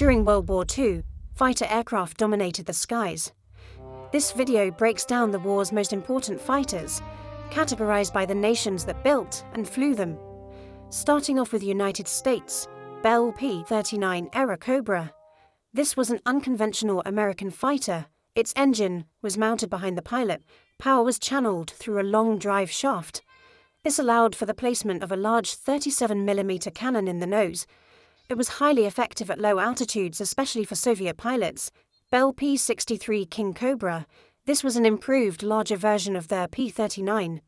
During World War II, fighter aircraft dominated the skies. This video breaks down the war's most important fighters, categorized by the nations that built and flew them. Starting off with United States, Bell P-39 Era Cobra. This was an unconventional American fighter. Its engine was mounted behind the pilot. Power was channeled through a long drive shaft. This allowed for the placement of a large 37mm cannon in the nose. It was highly effective at low altitudes, especially for Soviet pilots. Bell P-63 King Cobra. This was an improved, larger version of their P-39.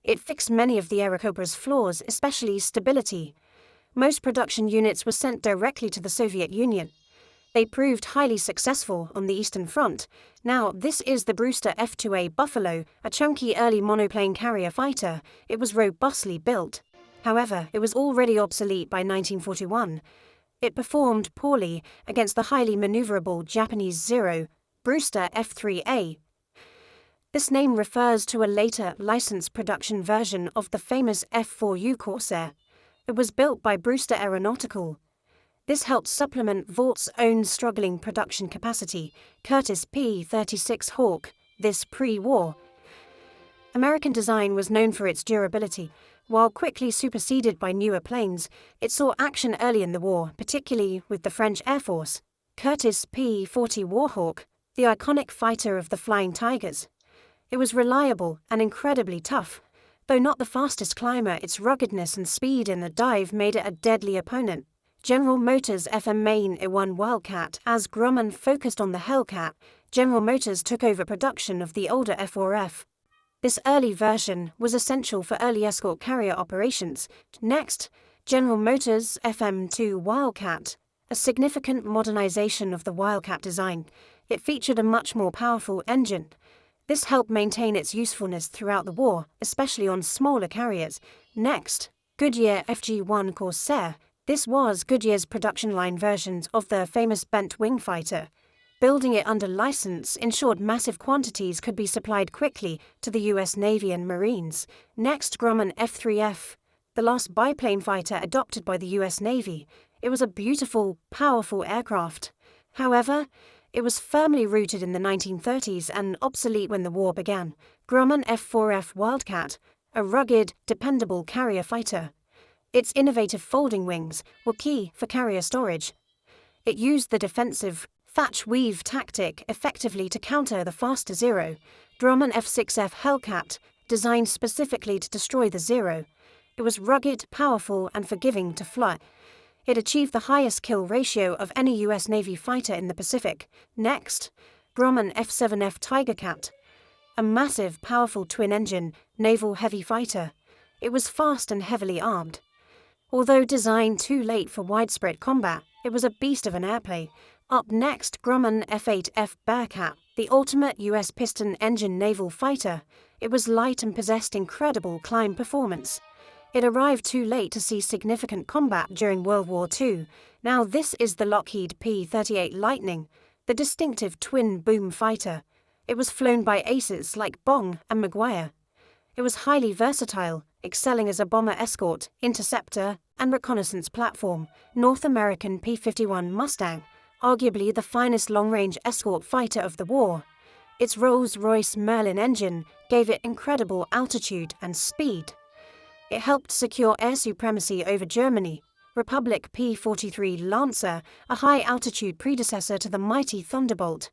It fixed many of the Aerocobra's flaws, especially stability. Most production units were sent directly to the Soviet Union. They proved highly successful on the Eastern Front. Now, this is the Brewster F-2A Buffalo, a chunky early monoplane carrier fighter. It was robustly built. However, it was already obsolete by 1941. It performed poorly against the highly maneuverable Japanese Zero, Brewster F-3A. This name refers to a later licensed production version of the famous F-4U Corsair. It was built by Brewster Aeronautical. This helped supplement Vaught's own struggling production capacity. Curtiss P-36 Hawk. This pre-war American design was known for its durability. While quickly superseded by newer planes, it saw action early in the war, particularly with the French Air Force. Curtiss P-40 Warhawk, the iconic fighter of the Flying Tigers. It was reliable and incredibly tough. Though not the fastest climber, its ruggedness and speed in the dive made it a deadly opponent. General Motors FM Main E1 Wildcat. As Grumman focused on the Hellcat, General Motors took over production of the older F4F. This early version was essential for early escort carrier operations. Next, General Motors FM2 Wildcat, a significant modernization of the Wildcat design. It featured a much more powerful engine. This helped maintain its usefulness throughout the war, especially on smaller carriers. Next, Goodyear FG-1 Corsair. This was Goodyear's production line versions of the famous bent wing fighter. Building it under license ensured massive quantities could be supplied quickly to the US Navy and Marines. Next, Grumman F-3F, the last biplane fighter adopted by the US Navy. It was a beautiful, powerful aircraft. However, it was firmly rooted in the 1930s and obsolete when the war began. Grumman F-4F Wildcat, a rugged, dependable carrier fighter. Its innovative folding wings were key for carrier storage. It used the defensive thatch-weave tactic effectively to counter the faster Zero. Grumman F-6F Hellcat, designed specifically to destroy the Zero. It was rugged, powerful, and forgiving to fly. It achieved the highest kill ratio of any US Navy fighter in the Pacific. Next, Grumman F-7F Tigercat, a massive, powerful twin-engine naval heavy fighter. It was fast and heavily armed. Although designed too late for widespread combat, it was a beast of an airplane. Up next, Grumman F-8F Bearcat, the ultimate US piston engine naval fighter. It was light and possessed incredible climb performance. It arrived too late to see significant combat during World War II. Now this is the Lockheed P-38 Lightning, the distinctive twin-boom fighter. It was flown by aces like Bong and Maguire. It was highly versatile, excelling as a bomber escort, interceptor, and reconnaissance platform. North American P-51 Mustang, arguably the finest long-range escort fighter of the war. Its Rolls-Royce Merlin engine gave it incredible altitude and speed. It helped secure air supremacy over Germany. Republic P-43 Lancer, a high-altitude predecessor to the mighty Thunderbolt.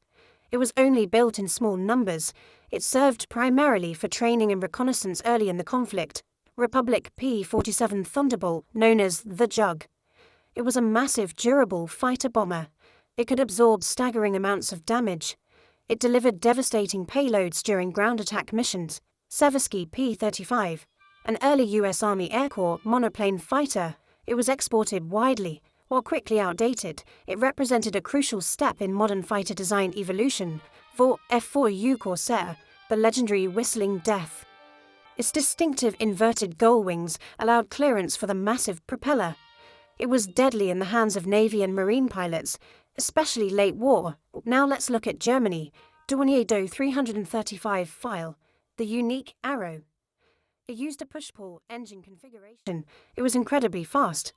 It was only built in small numbers. It served primarily for training and reconnaissance early in the conflict. Republic P-47 Thunderbolt, known as the Jug. It was a massive, durable fighter bomber. It could absorb staggering amounts of damage. It delivered devastating payloads during ground attack missions. Seversky P-35, an early US Army Air Corps monoplane fighter. It was exported widely. While quickly outdated, it represented a crucial step in modern fighter design evolution. Vought F-4U Corsair, the legendary Whistling Death. Its distinctive inverted gull wings allowed clearance for the massive propeller. It was deadly in the hands of Navy and Marine pilots, especially late war. Now let's look at Germany. Dornier 335 File, the unique Arrow. It used a push-pull engine configuration. It was incredibly fast.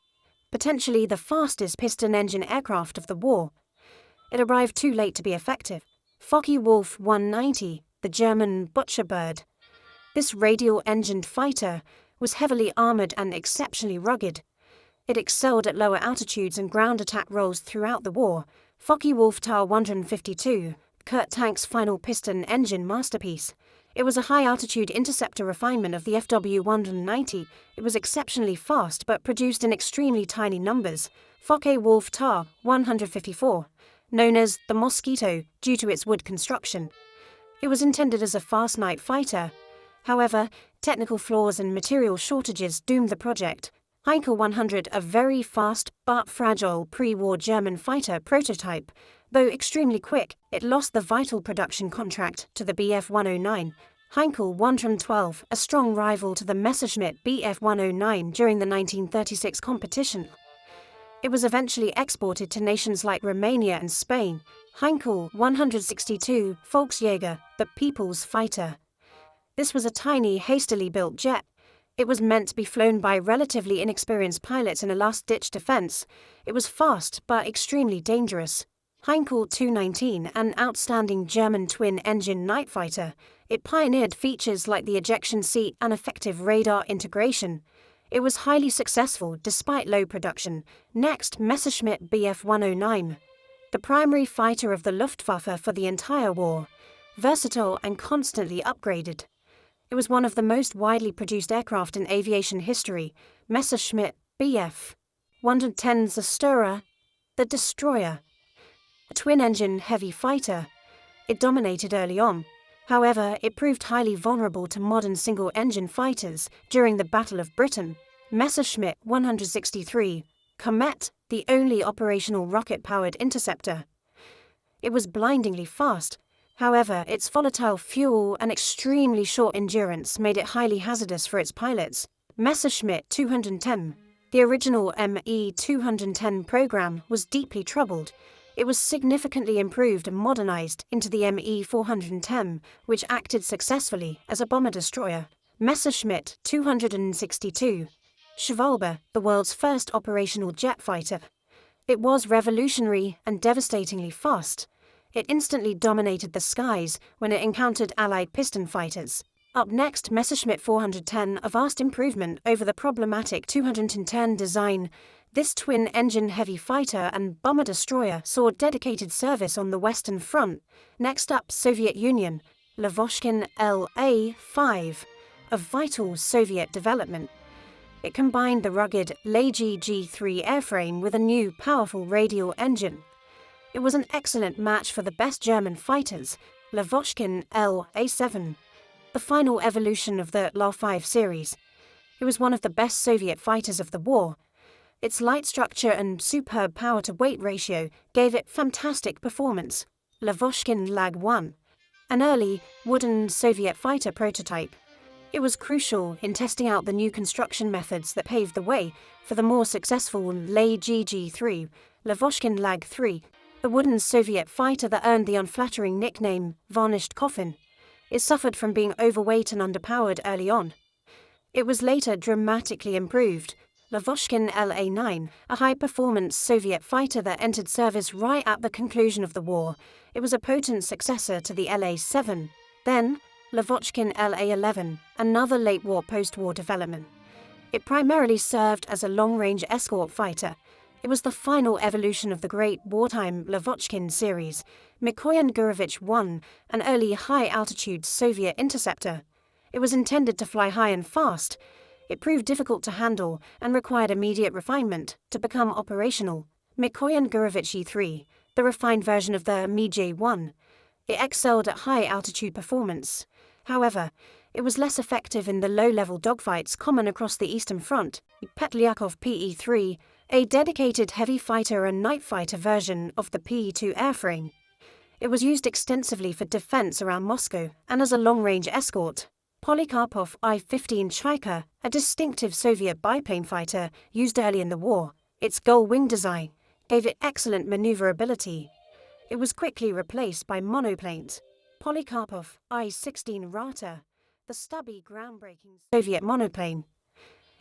potentially the fastest piston-engine aircraft of the war. It arrived too late to be effective. Focke-Wulf 190, the German Butcherbird. This radial-engined fighter was heavily armoured and exceptionally rugged. It excelled at lower altitudes and ground attack roles throughout the war. Focke-Wulf TAR 152, Kurt Tank's final piston engine masterpiece. It was a high-altitude interceptor refinement of the FW-190. It was exceptionally fast but produced in extremely tiny numbers. Focke-Wulf TAR 154, known as the Mosquito due to its wood construction. It was intended as a fast night fighter. However, technical flaws and material shortages doomed the project. Heinkel 100, a very fast but fragile pre-war German fighter prototype. Though extremely quick, it lost the vital production contract to the Bf 109. Heinkel 112, a strong rival to the Messerschmitt Bf 109 during the 1936 competition. It was eventually exported to nations like Romania and Spain. Heinkel 162, Volksjäger, the People's Fighter. This was a tiny, hastily built jet. It was meant to be flown by relatively inexperienced pilots in a last-ditch defense. It was fast but extremely dangerous. Heinkel 219, an outstanding German twin-engine night fighter. It pioneered features like the ejection seat and effective radar integration. It was highly successful despite low production. Next, Messerschmitt Bf 109. The primary fighter of the Luftwaffe for the entire war. Versatile and constantly upgraded. It was one of the most widely produced aircraft in aviation history. Messerschmitt Bf 110 Zerstörer, the Destroyer. A twin-engine heavy fighter. It dominated early on. However, it proved highly vulnerable to modern single-engine fighters during the Battle of Britain. Messerschmitt 163, Comet, the only operational rocket-powered interceptor. It was blindingly fast. However, its volatile fuel and extremely short endurance made it highly hazardous for its pilots. Messerschmitt 210. The original ME-210 program was deeply troubled. It was significantly improved and modernized into the ME-410, which acted successfully as a bomber-destroyer. Messerschmitt 262. Schwalbe, the world's first operational jet fighter. It was revolutionary and devastatingly fast. It instantly dominated the skies when it encountered Allied piston fighters. Up next, Messerschmitt 410, a vast improvement over the problematic 210 design. This twin-engine heavy fighter and bomber-destroyer saw dedicated service on the Western Front. Next up, Soviet Union, Lavochkin LA-5, a vital Soviet development. It combined the rugged LAG-G3 airframe with a new, powerful radial engine. It was an excellent match for the best German fighters, Lavochkin LA-7, the final evolution of the La-5 series. It was one of the best Soviet fighters of the war. Its light structure and superb power-to-weight ratio gave it fantastic performance. Lavochkin Lag-1, an early, wooden Soviet fighter prototype. It was crucial in testing out the new construction methods that paved the way for the more successful LAG-G3, Lavochkin Lag-3, the wooden Soviet fighter that earned the unflattering nickname Varnished Coffin. It suffered from being overweight and underpowered early on. It was later dramatically improved. Lavochkin LA-9, a high-performance Soviet fighter that entered service right at the conclusion of the war. It was a potent successor to the LA-7. Then, Lavochkin LA-11, another late-war post-war development. It primarily served as a long-range escort fighter. It was the final evolution of the great wartime Lavochkin series. Mikoyan Gurevich 1, an early high-altitude Soviet interceptor. It was intended to fly high and fast. It proved difficult to handle and required immediate refinement to become operational. Mikoyan Gurevich E3, the refined version of the Mi-J-1. It excelled at high-altitude performance. However, it was less effective in the low-level dogfights common across the Eastern Front. Petlyakov PE-3, a dedicated heavy fighter and night fighter version of the PE-2 airframe. It was used extensively for defense around Moscow and as a long-range escort. Polikarpov I-15 Chaika, a distinctive Soviet biplane fighter used early in the war. Its gull-wing design gave it excellent maneuverability. It was quickly replaced by monoplanes. Polikarpov I-16 Rata, the stubby, groundbreaking Soviet monoplane.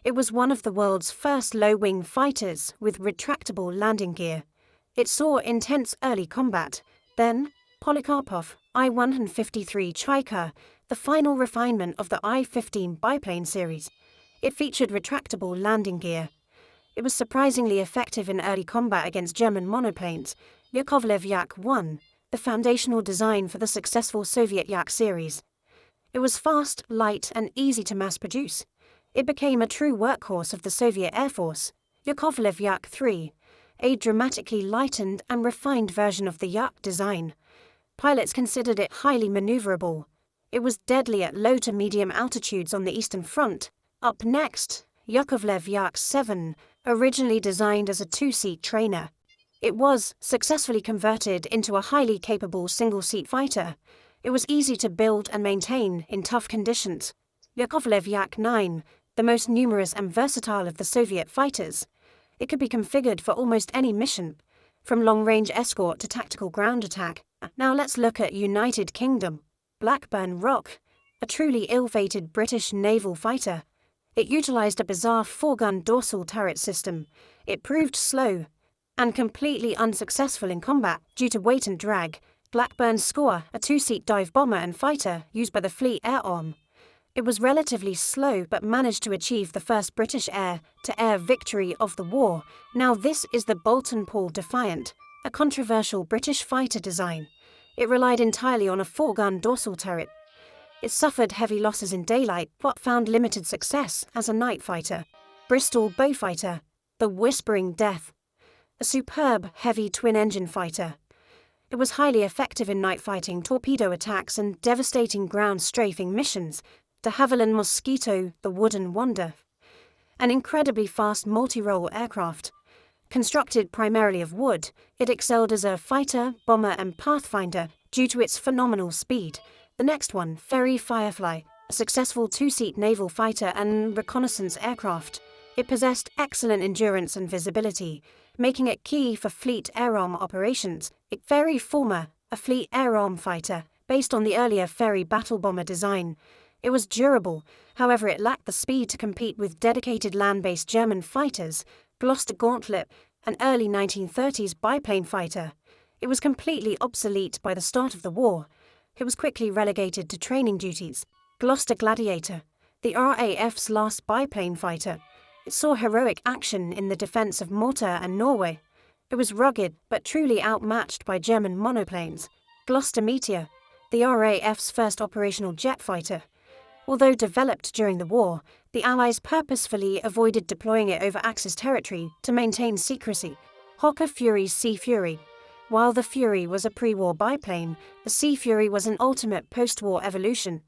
It was one of the world's first low-wing fighters with retractable landing gear. It saw intense early combat. Then, Polikarpov I-153 Chaika, the final refinement of the I-15 biplane series. It featured retractable landing gear. It was surprisingly effective in early combat against German monoplanes. Yakovlev Yak-1, the foundational design for the successful Soviet Yak series. It was fast, light, and easy to mass-produce. It became a true workhorse of the Soviet Air Force. Yakovlev Yak-3, a dramatically lightened and refined version of the Yak design. Pilots considered it highly maneuverable. It was deadly at low to medium altitudes on the Eastern Front. Up next, Yakovlev Yak-7, originally designed as a two-seat trainer. It was successfully converted into a highly capable single-seat fighter. It was easy to build and maintain in tough conditions. Yakovlev Yak-9, the most numerous and versatile of the Soviet fighters. It could be configured for almost any mission, from long-range escort to tactical ground attack. Now let's look at United Kingdom. Blackburn Rock, a truly ill-fated British naval fighter. It utilized a bizarre four-gun dorsal turret system. It proved slow and completely unsuccessful in combat due to weight and drag. Blackburn Score, a two-seat dive bomber and fighter used by the Fleet Air Arm. It was relatively slow but managed to achieve the first British air-to-air victory of the war. Now this is the Bolton Paul Defiant, a controversial British fighter design. It relied entirely on a four-gun dorsal turret. It suffered heavy losses in daylight but found limited success as a night fighter. Bristol Beaufighter, the Whispering Death, a superb heavy twin-engine fighter. It was highly effective in night fighting, torpedo attacks and devastating ground strafing missions. De Havilland Mosquito, the Wooden Wonder, an incredibly fast multi-role aircraft. Constructed primarily of wood, it excelled as a fighter, bomber and pathfinder due to its phenomenal speed. The next one, Ferry Firefly, a successful two-seat naval fighter and reconnaissance aircraft. It possessed excellent endurance and visibility, making it key for Fleet Air Arm operations. Ferry Former, a Fleet Air Arm fighter, based on the earlier Ferry battle bomber design. It was durable, however it lacked the speed to compete with dedicated land-based German fighters. Gloucester Gauntlet, an early 1930s biplane fighter. It was completely obsolete by the start of the war. It was quickly relegated to training duties. Gloucester Gladiator, the RAF's last biplane fighter. It saw heroic action in the defense of Malta and Norway. It was rugged but truly outmatched by German monoplanes. Gloucester Meteor, the RAF's first operational jet fighter. Although developed during the war, the Allies purposefully avoided deploying it over Axis territory to maintain secrecy. Hawker Fury's Sea Fury. While the Fury was a pre-war biplane, the Sea Fury was an ultimate post-war evolution.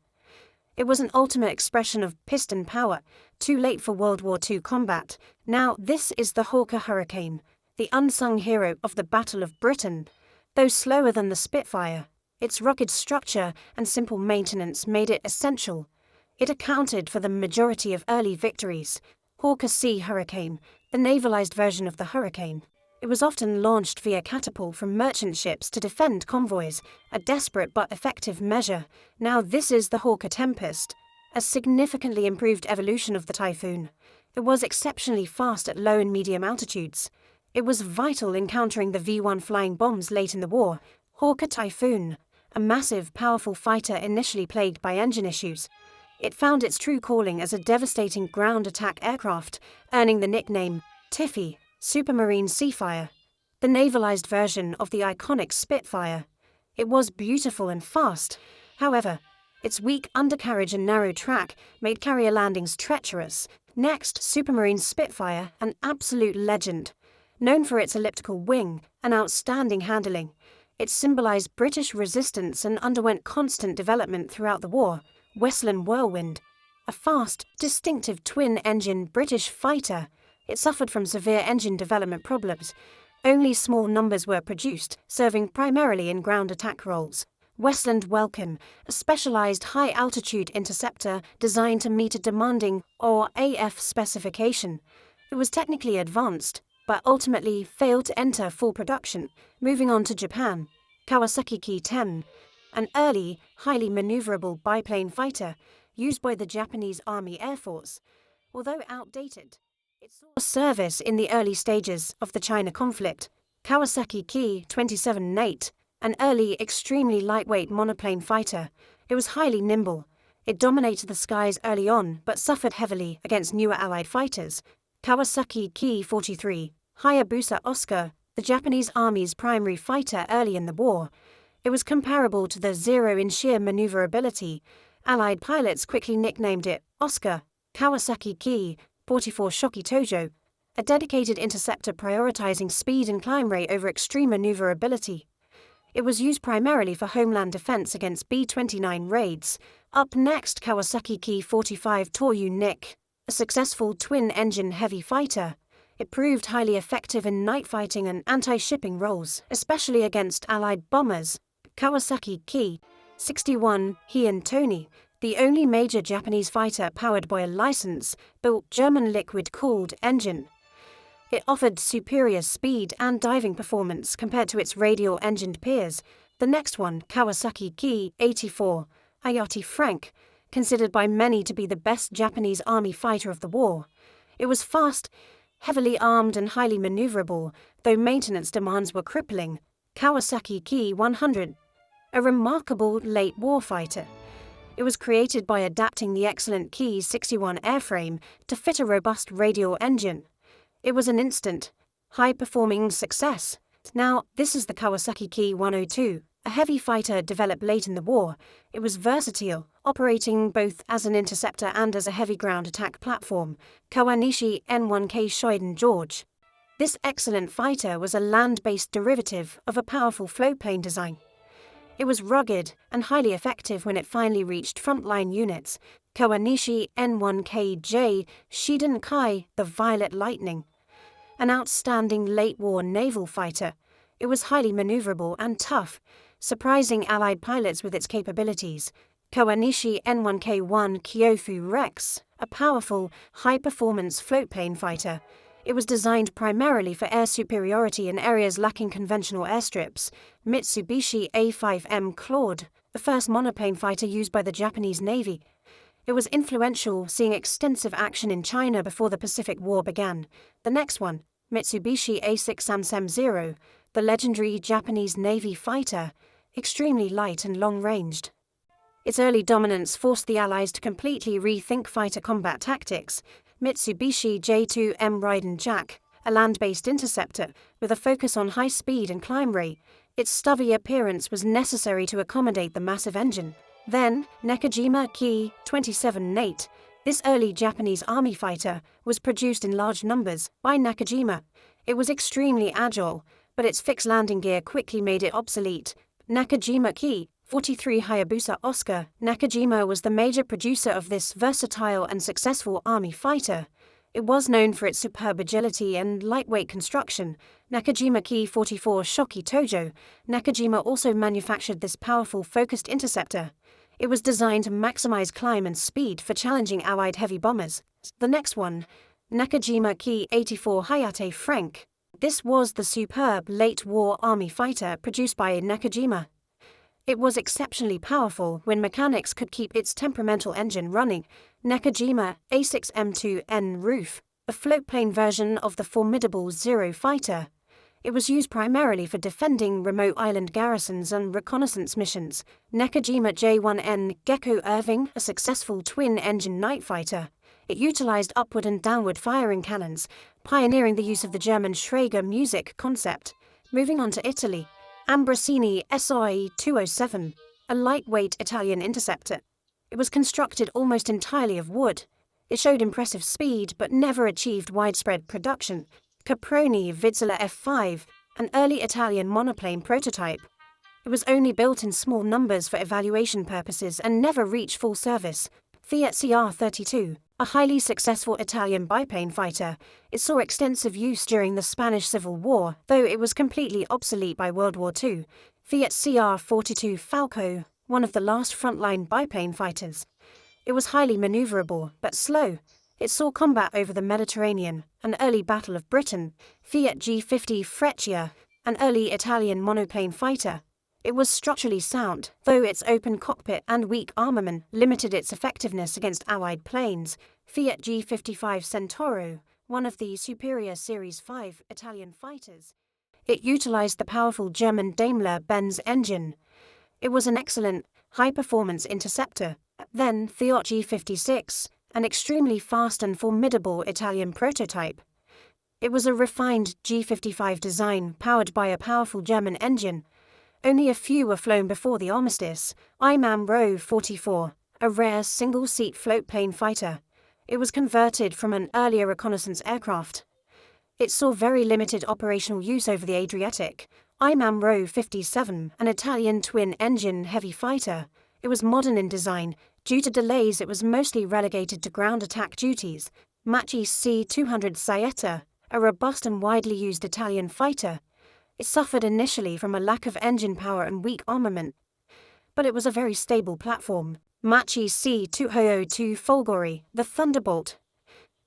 It was an ultimate expression of piston power, too late for World War II combat. Now this is the Hawker Hurricane, the unsung hero of the Battle of Britain. Though slower than the Spitfire, its rugged structure and simple maintenance made it essential. It accounted for the majority of early victories. Hawker Sea Hurricane, the navalized version of the Hurricane. It was often launched via catapult from merchant ships to defend convoys, a desperate but effective measure. Now this is the Hawker Tempest, a significantly improved evolution of the Typhoon. It was exceptionally fast at low and medium altitudes. It was vital in countering the V-1 flying bombs late in the war. Hawker Typhoon, a massive, powerful fighter initially plagued by engine issues. It found its true calling as a devastating ground attack aircraft, earning the nickname Tiffy, Supermarine Seafire, the navalized version of the iconic Spitfire. It was beautiful and fast. However, its weak undercarriage and narrow track made carrier landings treacherous. Next, Supermarine Spitfire, an absolute legend. Known for its elliptical wing and outstanding handling, it symbolized British resistance and underwent constant development throughout the war. Westland Whirlwind, a fast, distinctive twin-engine British fighter. It suffered from severe engine development problems. Only small numbers were produced, serving primarily in ground attack roles. Westland Welcome, a specialized high-altitude interceptor designed to meet a demanding or AF specification. It was technically advanced, but ultimately failed to enter full production, moving on to Japan. Kawasaki Ki-10, an early, highly maneuverable biplane fighter used by the Japanese Army Air Force. Although outdated, it saw service in the early stages of the China conflict. Kawasaki Ki-27-8, an early, extremely lightweight monoplane fighter. It was highly nimble. It dominated the skies early on, but suffered heavily against newer Allied fighters. Kawasaki Ki-43, Hayabusa Oscar, the Japanese Army's primary fighter early in the war. It was comparable to the Zero in sheer maneuverability. Allied pilots quickly nicknamed it Oscar. Kawasaki Ki-44 Shoki Tojo, a dedicated interceptor prioritizing speed and climb rate over extreme maneuverability. It was used primarily for homeland defense against B-29 raids. Up next, Kawasaki Ki-45 Toryu Nik, a successful twin-engine heavy fighter. It proved highly effective in night fighting and anti-shipping roles, especially against Allied bombers. Kawasaki Ki-61 Heian Tony, the only major Japanese fighter powered by a license-built German liquid-cooled engine. It offered superior speed and diving performance compared to its radial-engined peers. The next one, Kawasaki Ki-84 Ayati Frank, considered by many to be the best Japanese army fighter of the war. It was fast, heavily armed and highly maneuverable, though maintenance demands were crippling. Kawasaki Ki-100, a remarkable late war fighter. It was created by adapting the excellent Ki-61 airframe to fit a robust radial engine. It was an instant, high-performing success. Now, this is the Kawasaki Ki-102, a heavy fighter developed late in the war. It was versatile, operating both as an interceptor and as a heavy ground attack platform. Kawanishi N1K Shoiden George. This excellent fighter was a land-based derivative of a powerful floatplane design. It was rugged and highly effective when it finally reached frontline units. Kawanishi N1KJ Shiden Kai, the Violet Lightning. An outstanding late-war naval fighter, it was highly maneuverable and tough, surprising Allied pilots with its capabilities. Kawanishi N1K1 Kyofu Rex, a powerful, high-performance floatplane fighter. It was designed primarily for air superiority in areas lacking conventional airstrips. Mitsubishi A5M Claude, the first monoplane fighter used by the Japanese Navy. It was influential, seeing extensive action in China before the Pacific War began. The next one, Mitsubishi A6 Sansem Zero, the legendary Japanese Navy fighter, extremely light and long-ranged. Its early dominance forced the Allies to completely rethink fighter combat tactics. Mitsubishi J2M Raiden Jack, a land-based interceptor with a focus on high speed and climb rate. Its stubby appearance was necessary to accommodate the massive engine. Then, Nakajima Ki-27-8. This early Japanese army fighter was produced in large numbers by Nakajima. It was extremely agile, but its fixed landing gear quickly made it obsolete. Nakajima Ki-43 Hayabusa Oscar. Nakajima was the major producer of this versatile and successful army fighter. It was known for its superb agility and lightweight construction. Nakajima Ki-44 Shoki Tojo. Nakajima also manufactured this powerful focused interceptor. It was designed to maximize climb and speed for challenging Allied heavy bombers. The next one, Nakajima Ki-84 Hayate Frank. This was the superb late-war army fighter produced by Nakajima. It was exceptionally powerful when mechanics could keep its temperamental engine running. Nakajima A6M2N Roof, a floatplane version of the formidable Zero fighter. It was used primarily for defending remote island garrisons and reconnaissance missions. Nakajima J1N Gecko Irving, a successful twin-engine night fighter. It utilized upward and downward firing cannons, pioneering the use of the German Schrager music concept. Moving on to Italy, Ambrosini SI 207, a lightweight Italian interceptor. It was constructed almost entirely of wood. It showed impressive speed but never achieved widespread production. Caproni Vizsla F5, an early Italian monoplane prototype. It was only built in small numbers for evaluation purposes and never reached full service. Fiat CR32, a highly successful Italian biplane fighter. It saw extensive use during the Spanish Civil War, though it was completely obsolete by World War II. Fiat CR42 Falco, one of the last frontline biplane fighters. It was highly maneuverable, but slow. It saw combat over the Mediterranean, an early Battle of Britain. Fiat G50 Freccia, an early Italian monoplane fighter. It was structurally sound, though its open cockpit and weak armament limited its effectiveness against Allied planes. Fiat G55 Centauro, one of the superior Series 5 Italian fighters. It utilized the powerful German Daimler-Benz engine. It was an excellent, high-performance interceptor. Then Fiat G56, an extremely fast and formidable Italian prototype. It was a refined G55 design powered by a powerful German engine. Only a few were flown before the armistice. IMAM-RO 44, a rare single-seat floatplane fighter. It was converted from an earlier reconnaissance aircraft. It saw very limited operational use over the Adriatic. IMAM-RO 57, an Italian twin-engine heavy fighter. It was modern in design. Due to delays, it was mostly relegated to ground attack duties. MACI C-200 Saetta, a robust and widely used Italian fighter. It suffered initially from a lack of engine power and weak armament, but it was a very stable platform. MACI C-202 Folgore, the Thunderbolt.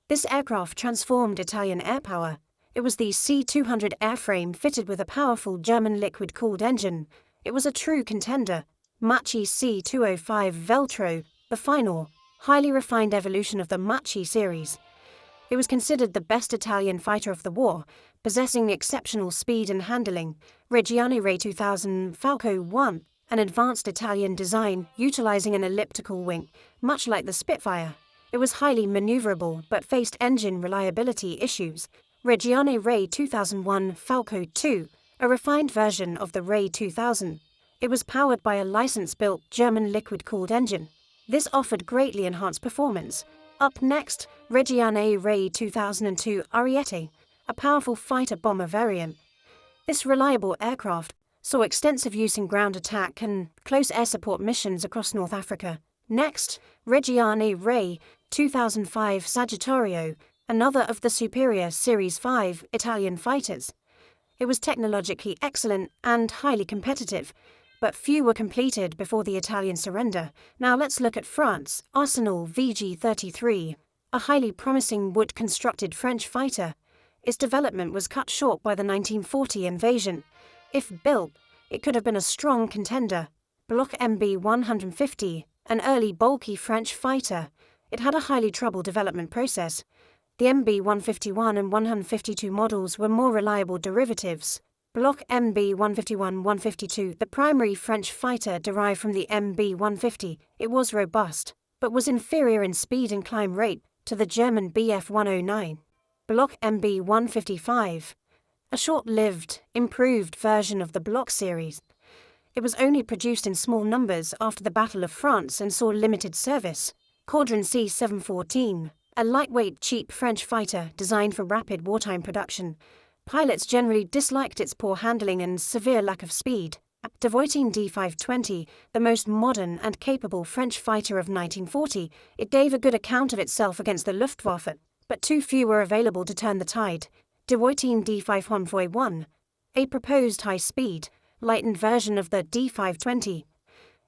This aircraft transformed Italian air power. It was the C-200 airframe fitted with a powerful German liquid-cooled engine. It was a true contender. MACI C-205 Veltro, the final, highly refined evolution of the MACI series. It was considered the best Italian fighter of the war, possessing exceptional speed and handling. Reggiane Re 2000 Falco 1, an advanced Italian design utilizing an elliptical wing, much like the Spitfire. It was highly maneuverable but faced engine reliability issues. Reggiane Re 2001 Falco 2, a refined version of the Re 2000. It was powered by a license-built German liquid-cooled engine. This offered greatly enhanced performance. Up next, Reggiane Re 2002 Ariete, a powerful fighter-bomber variant. This reliable aircraft saw extensive use in ground attack and close air support missions across North Africa. Next, Reggiane Re 2005 Sagittario, another of the superior Series 5 Italian fighters. It was technologically excellent and highly competitive, but few were completed before the Italian surrender. Now let's look at France. Arsenal VG-33, a highly promising wood-constructed French fighter. Its development was cut short by the 1940 invasion. If built, it could have been a strong contender. Block MB-150, an early bulky French fighter. It had a highly troubled development process. The MB-151 and 152 models were more reliable derivatives. Block MB-151-152, the primary French fighter derived from the MB-150, it was robust, but was inferior in speed and climb rate to the German Bf-109. Block MB-155, a short-lived, improved version of the Block series. It was only produced in small numbers after the Battle of France and saw limited service. Caudron C-714, a lightweight, cheap French fighter designed for rapid wartime production. Pilots generally disliked its poor handling and severe lack of speed. Devoitin D-520, the most modern and capable French fighter of 1940, it gave a good account of itself against the Luftwaffe, but too few were available to turn the tide. Devoitin D-541, a proposed high-speed, lightened version of the D-520.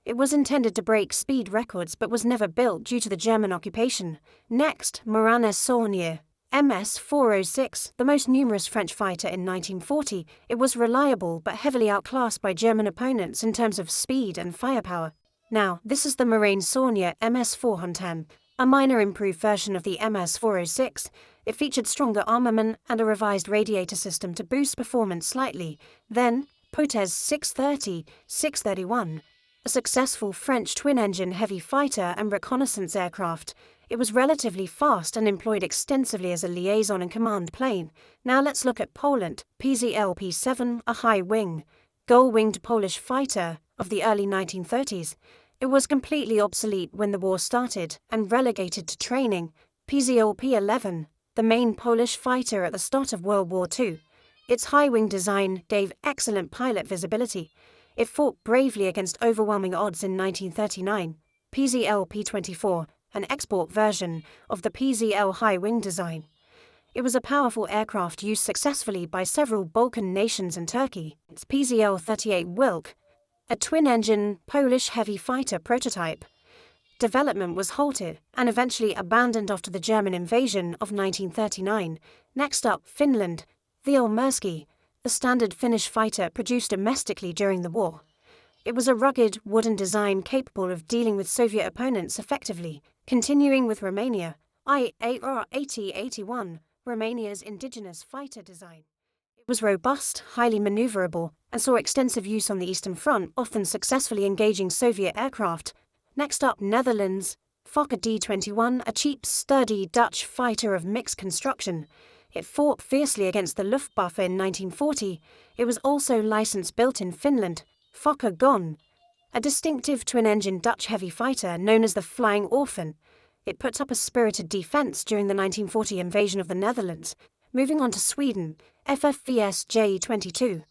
It was intended to break speed records but was never built due to the German occupation. Next, Morane-Saulnier, MS-406, the most numerous French fighter in 1940. It was reliable but heavily outclassed by German opponents in terms of speed and firepower. Now, this is the Morane-Saulnier MS-410, a minor improved version of the MS-406. It featured stronger armament and a revised radiator system to boost performance slightly. Then, Potez 630-631, a successful French twin-engine heavy fighter and reconnaissance aircraft. It was relatively fast and employed extensively as a liaison and command plane. Now let's look at Poland. PZL-P7, a high-wing, gull-winged Polish fighter of the early 1930s. It was completely obsolete when the war started and relegated to training. PZL-P11, the main Polish fighter at the start of World War II. Its high-wing design gave excellent pilot visibility. It fought bravely against overwhelming odds in 1939. PZL-P24, an export version of the PZL high-wing design. It was a powerful aircraft used successfully by several Balkan nations and Turkey. Its PZL-38 Wilk, a twin-engine Polish heavy fighter prototype. Development was halted and eventually abandoned after the German invasion of 1939. Next up, Finland, the Ilmersky, the standard Finnish fighter produced domestically during the war. It was a rugged, wooden design capable of dealing with Soviet opponents effectively. Continuing with Romania, WWII-8081, Romania's indigenous fighter design. It was robust, highly maneuverable, and saw extensive use on the Eastern Front, often successfully engaging Soviet aircraft. Next up, Netherlands. Fokker D-21, a cheap, sturdy Dutch fighter of mixed construction. It fought fiercely against the Luftwaffe in 1940. It was also license-built in Finland. Fokker Gone, a distinctive twin-engine Dutch heavy fighter known as the Flying Orphan. It put up a spirited defense during the 1940 invasion of the Netherlands. Moving on to Sweden, FFVS J-22,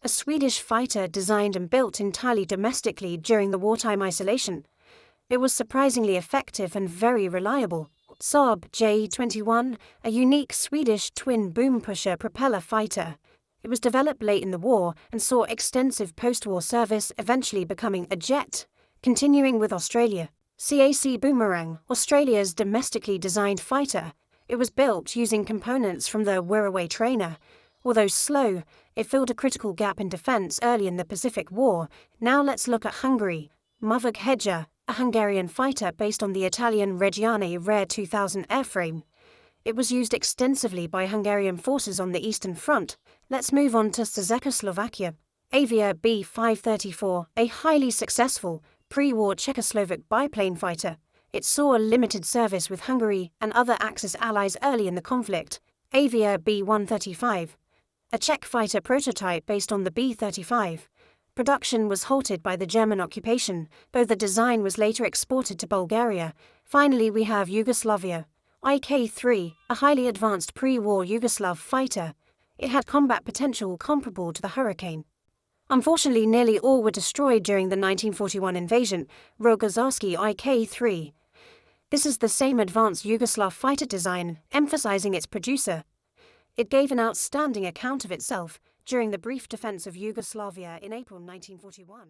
a Swedish fighter designed and built entirely domestically during the wartime isolation. It was surprisingly effective and very reliable. Saab J-21, a unique Swedish twin boom pusher propeller fighter. It was developed late in the war and saw extensive post-war service, eventually becoming a jet. Continuing with Australia, CAC Boomerang, Australia's domestically designed fighter. It was built using components from the WWII trainer. Although slow, it filled a critical gap in defence early in the Pacific War. Now let's look at Hungary. Mavag Hedja, a Hungarian fighter based on the Italian Reggiane Rare 2000 airframe. It was used extensively by Hungarian forces on the Eastern Front. Let's move on to Czechoslovakia. Avia B-534, a highly successful pre-war Czechoslovak biplane fighter. It saw limited service with Hungary and other Axis allies early in the conflict. Avia B-135, a Czech fighter prototype based on the B-35. Production was halted by the German occupation, though the design was later exported to Bulgaria. Finally, we have Yugoslavia. IK-3, a highly advanced pre-war Yugoslav fighter. It had combat potential comparable to the Hurricane. Unfortunately, nearly all were destroyed during the 1941 invasion. Rogozarski IK-3. This is the same advanced Yugoslav fighter design, emphasizing its producer. It gave an outstanding account of itself during the brief defense of Yugoslavia in April 1941.